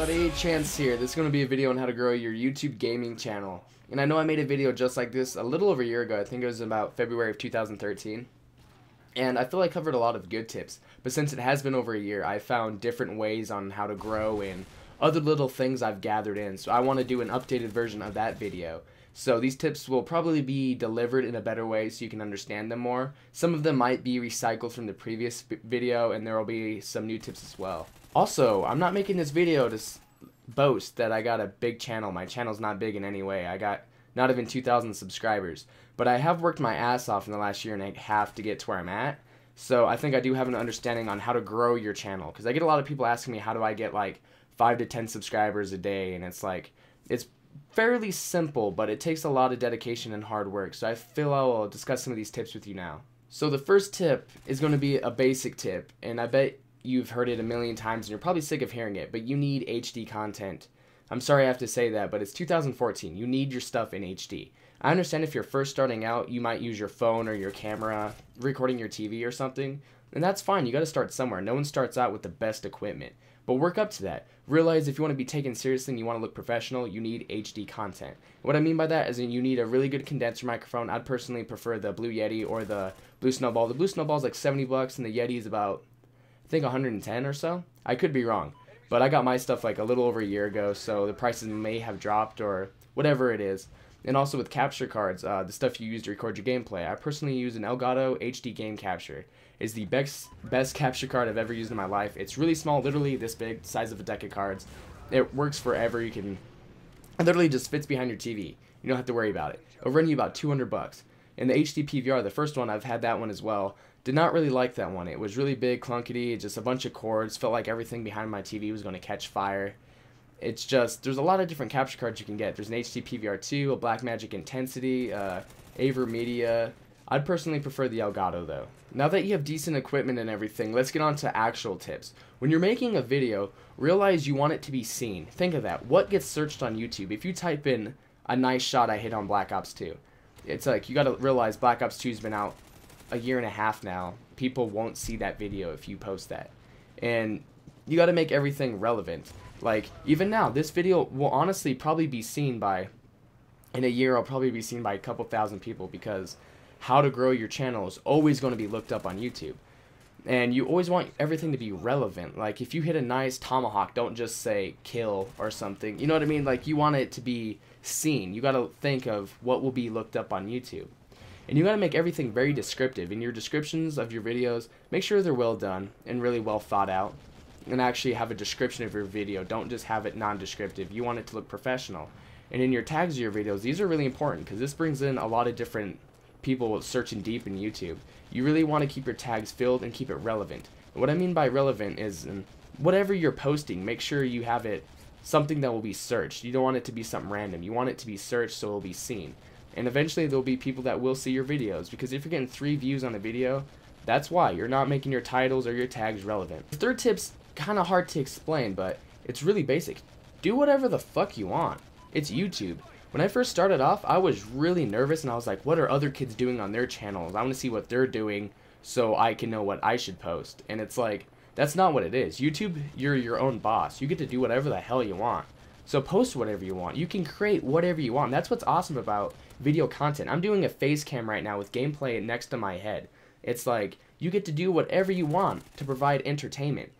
everybody, Chance here. This is going to be a video on how to grow your YouTube gaming channel. And I know I made a video just like this a little over a year ago. I think it was about February of 2013. And I feel I covered a lot of good tips. But since it has been over a year, I found different ways on how to grow and other little things I've gathered in. So I want to do an updated version of that video. So these tips will probably be delivered in a better way so you can understand them more. Some of them might be recycled from the previous video, and there will be some new tips as well. Also, I'm not making this video to boast that I got a big channel. My channel's not big in any way. I got not even 2,000 subscribers. But I have worked my ass off in the last year and a half to get to where I'm at. So I think I do have an understanding on how to grow your channel. Because I get a lot of people asking me, how do I get like 5 to 10 subscribers a day? And it's like, it's fairly simple, but it takes a lot of dedication and hard work. So I feel I will discuss some of these tips with you now. So the first tip is going to be a basic tip, and I bet you've heard it a million times and you're probably sick of hearing it, but you need HD content. I'm sorry I have to say that, but it's 2014. You need your stuff in HD. I understand if you're first starting out, you might use your phone or your camera, recording your TV or something, and that's fine. You got to start somewhere. No one starts out with the best equipment, but work up to that. Realize if you want to be taken seriously and you want to look professional, you need HD content. What I mean by that is you need a really good condenser microphone. I'd personally prefer the Blue Yeti or the Blue Snowball. The Blue Snowball is like $70 and the Yeti is about, I think, 110 or so. I could be wrong, but I got my stuff like a little over a year ago, so the prices may have dropped or whatever it is. And also with capture cards, the stuff you use to record your gameplay. I personally use an Elgato HD Game Capture. It's the best capture card I've ever used in my life. It's really small, literally this big, size of a deck of cards. It works forever. It literally just fits behind your TV. You don't have to worry about it. It'll run you about $200. And the HD PVR, the first one, I've had that one as well. Did not really like that one. It was really big, clunky, just a bunch of cords. Felt like everything behind my TV was going to catch fire. It's just, there's a lot of different capture cards you can get. There's an HD PVR2, a Blackmagic Intensity, AverMedia. I'd personally prefer the Elgato though. Now that you have decent equipment and everything, let's get on to actual tips. When you're making a video, realize you want it to be seen. Think of that. What gets searched on YouTube? If you type in a nice shot I hit on Black Ops 2, it's like you gotta realize Black Ops 2's been out a year and a half now. People won't see that video if you post that. And you gotta make everything relevant. Like, even now, this video will honestly probably be seen by, in a year, I'll probably be seen by a couple thousand people, because how to grow your channel is always going to be looked up on YouTube. And you always want everything to be relevant. Like, if you hit a nice tomahawk, don't just say kill or something. You know what I mean? Like, you want it to be seen. You got to think of what will be looked up on YouTube. And you got to make everything very descriptive. In your descriptions of your videos, make sure they're well done and really well thought out. And actually have a description of your video. Don't just have it non-descriptive. You want it to look professional. And in your tags of your videos, these are really important, because this brings in a lot of different people searching deep in YouTube. You really want to keep your tags filled and keep it relevant. And what I mean by relevant is whatever you're posting, make sure you have it something that will be searched. You don't want it to be something random. You want it to be searched so it will be seen. And eventually there will be people that will see your videos, because if you're getting 3 views on a video, that's why you're not making your titles or your tags relevant. The third tip's kind of hard to explain, but it's really basic. Do whatever the fuck you want. It's YouTube. When I first started off, I was really nervous, and I was like, what are other kids doing on their channels? I want to see what they're doing so I can know what I should post. And it's like, that's not what it is. YouTube, you're your own boss. You get to do whatever the hell you want. So post whatever you want. You can create whatever you want. That's what's awesome about video content. I'm doing a face cam right now with gameplay next to my head. It's like, you get to do whatever you want to provide entertainment.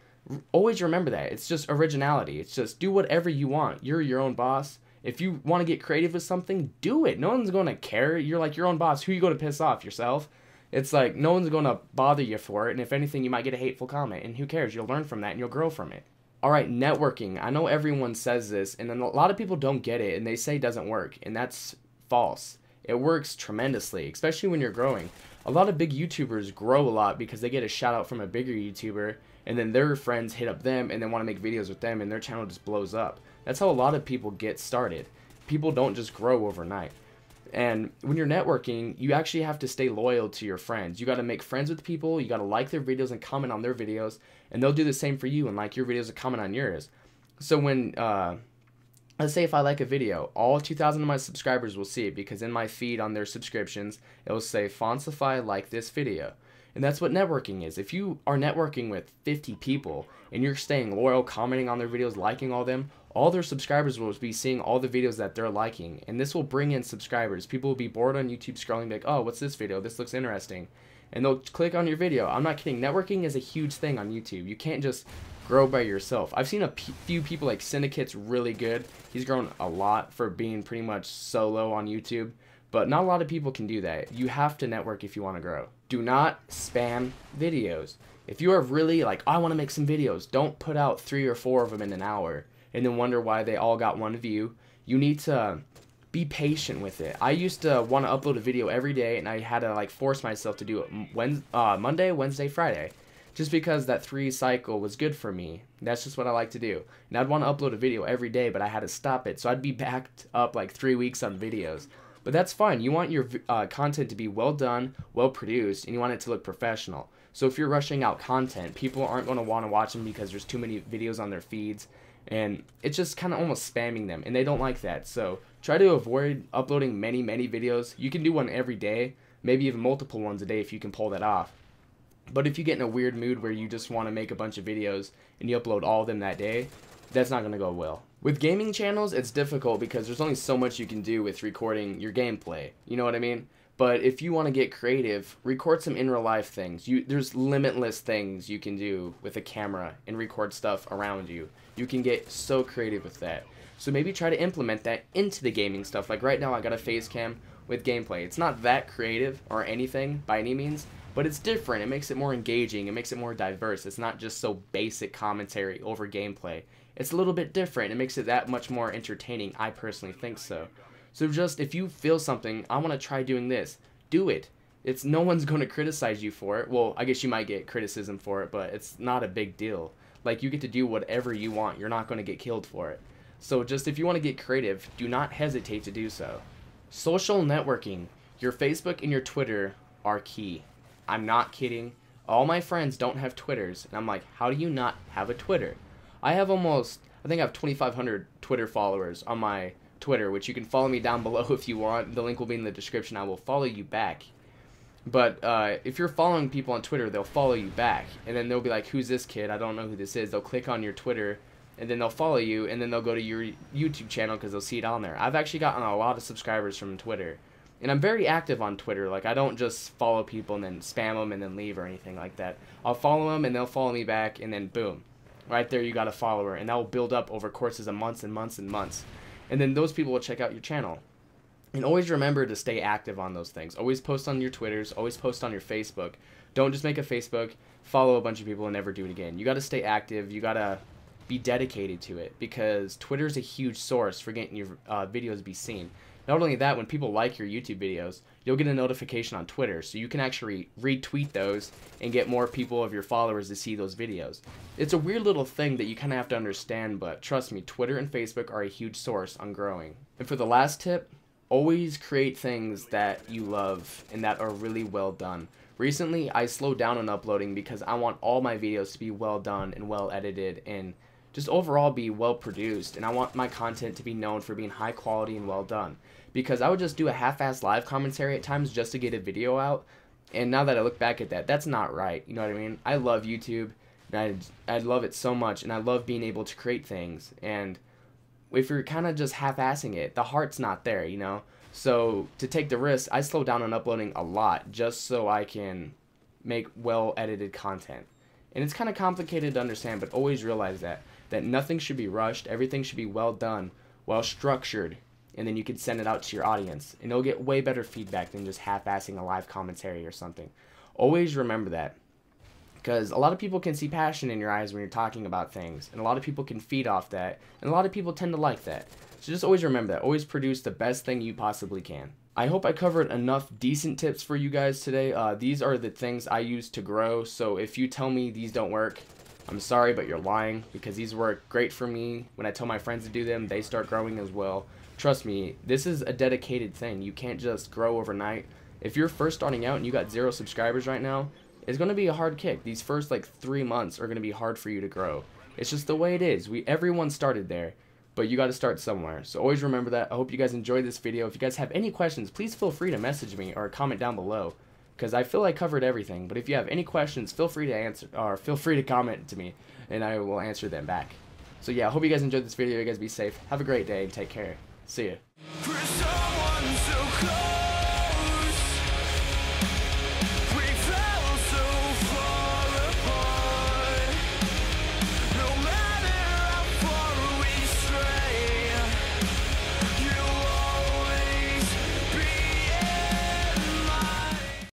Always remember that. It's just originality. It's just do whatever you want. You're your own boss. If you want to get creative with something, do it. No one's going to care. You're like your own boss. Who are you going to piss off? Yourself? It's like no one's going to bother you for it. And if anything, you might get a hateful comment. And who cares? You'll learn from that and you'll grow from it. Alright, networking. I know everyone says this, and then a lot of people don't get it, and they say it doesn't work. And that's false. It works tremendously, especially when you're growing. A lot of big YouTubers grow a lot because they get a shout out from a bigger YouTuber, and then their friends hit up them and then want to make videos with them, and their channel just blows up. That's how a lot of people get started. People don't just grow overnight. And when you're networking, you actually have to stay loyal to your friends. You got to make friends with people, you got to like their videos and comment on their videos, and they'll do the same for you and like your videos and comment on yours. So when, let's say if I like a video, all 2,000 of my subscribers will see it, because in my feed on their subscriptions, it will say Fontsify like this video. And that's what networking is. If you are networking with 50 people and you're staying loyal, commenting on their videos, liking all their subscribers will be seeing all the videos that they're liking. And this will bring in subscribers. People will be bored on YouTube scrolling, like, oh, what's this video? This looks interesting. And they'll click on your video. I'm not kidding. Networking is a huge thing on YouTube. You can't just grow by yourself. I've seen a few people, like Syndicate's really good. He's grown a lot for being pretty much solo on YouTube. But not a lot of people can do that. You have to network if you want to grow. Do not spam videos. If you are really like, I want to make some videos, don't put out 3 or 4 of them in an hour and then wonder why they all got 1 view. You need to be patient with it. I used to want to upload a video every day, and I had to like force myself to do it Monday, Wednesday, Friday, just because that 3 cycle was good for me. That's just what I like to do. And I'd want to upload a video every day, but I had to stop it. So I'd be backed up like 3 weeks on videos. But that's fine. You want your content to be well done, well produced, and you want it to look professional. So if you're rushing out content, people aren't going to want to watch them because there's too many videos on their feeds. And it's just kind of almost spamming them, and they don't like that. So try to avoid uploading many videos. You can do one every day, maybe even multiple ones a day if you can pull that off. But if you get in a weird mood where you just want to make a bunch of videos and you upload all of them that day, that's not going to go well. With gaming channels, it's difficult because there's only so much you can do with recording your gameplay. You know what I mean? But if you want to get creative, record some in real life things. There's limitless things you can do with a camera and record stuff around you. You can get so creative with that. So maybe try to implement that into the gaming stuff. Like right now I got a face cam with gameplay. It's not that creative or anything by any means, but it's different. It makes it more engaging. It makes it more diverse. It's not just so basic commentary over gameplay. It's a little bit different. It makes it that much more entertaining. I personally think so. So just if you feel something, I want to try doing this, do it. It's no one's going to criticize you for it. Well, I guess you might get criticism for it, but it's not a big deal. Like, you get to do whatever you want. You're not going to get killed for it. So just if you want to get creative, do not hesitate to do so. Social networking. Your Facebook and your Twitter are key. I'm not kidding. All my friends don't have Twitters, and I'm like, how do you not have a Twitter? I have I think I have 2,500 Twitter followers on my Twitter, which you can follow me down below if you want. The link will be in the description. I will follow you back. But if you're following people on Twitter, they'll follow you back. And then they'll be like, who's this kid? I don't know who this is. They'll click on your Twitter, and then they'll follow you, and then they'll go to your YouTube channel because they'll see it on there. I've actually gotten a lot of subscribers from Twitter. And I'm very active on Twitter. Like, I don't just follow people and then spam them and then leave or anything like that. I'll follow them, and they'll follow me back, and then boom. Right there, you got a follower. And that will build up over courses of months and months and months. And then those people will check out your channel. And always remember to stay active on those things. Always post on your Twitters. Always post on your Facebook. Don't just make a Facebook, follow a bunch of people, and never do it again. You got to stay active. You got to be dedicated to it, because Twitter is a huge source for getting your videos to be seen. Not only that, when people like your YouTube videos, you'll get a notification on Twitter, so you can actually retweet those and get more people of your followers to see those videos. It's a weird little thing that you kind of have to understand, but trust me, Twitter and Facebook are a huge source on growing. And for the last tip, always create things that you love and that are really well done. Recently, I slowed down on uploading because I want all my videos to be well done and well edited and just overall be well produced, and I want my content to be known for being high quality and well done. Because I would just do a half-assed live commentary at times just to get a video out, and now that I look back at that, that's not right. You know what I mean? I love YouTube, and I love it so much, and I love being able to create things, and if you're kind of just half-assing it, the heart's not there, you know? So to take the risk, I slow down on uploading a lot just so I can make well-edited content. And it's kind of complicated to understand, but always realize that nothing should be rushed, everything should be well done, well structured, and then you can send it out to your audience, and you'll get way better feedback than just half-assing a live commentary or something. Always remember that, because a lot of people can see passion in your eyes when you're talking about things, and a lot of people can feed off that, and a lot of people tend to like that. So just always remember that. Always produce the best thing you possibly can. I hope I covered enough decent tips for you guys today. These are the things I use to grow, so if you tell me these don't work, I'm sorry, but you're lying, because these work great for me. When I tell my friends to do them, they start growing as well. Trust me, this is a dedicated thing. You can't just grow overnight. If you're first starting out and you got 0 subscribers right now, it's going to be a hard kick. These first like 3 months are going to be hard for you to grow. It's just the way it is. Everyone started there, but you got to start somewhere. So always remember that. I hope you guys enjoyed this video. If you guys have any questions, please feel free to message me or comment down below. because I feel I covered everything. But if you have any questions, feel free to answer, or feel free to comment to me, and I will answer them back. So yeah, I hope you guys enjoyed this video. You guys be safe. Have a great day and take care. See ya.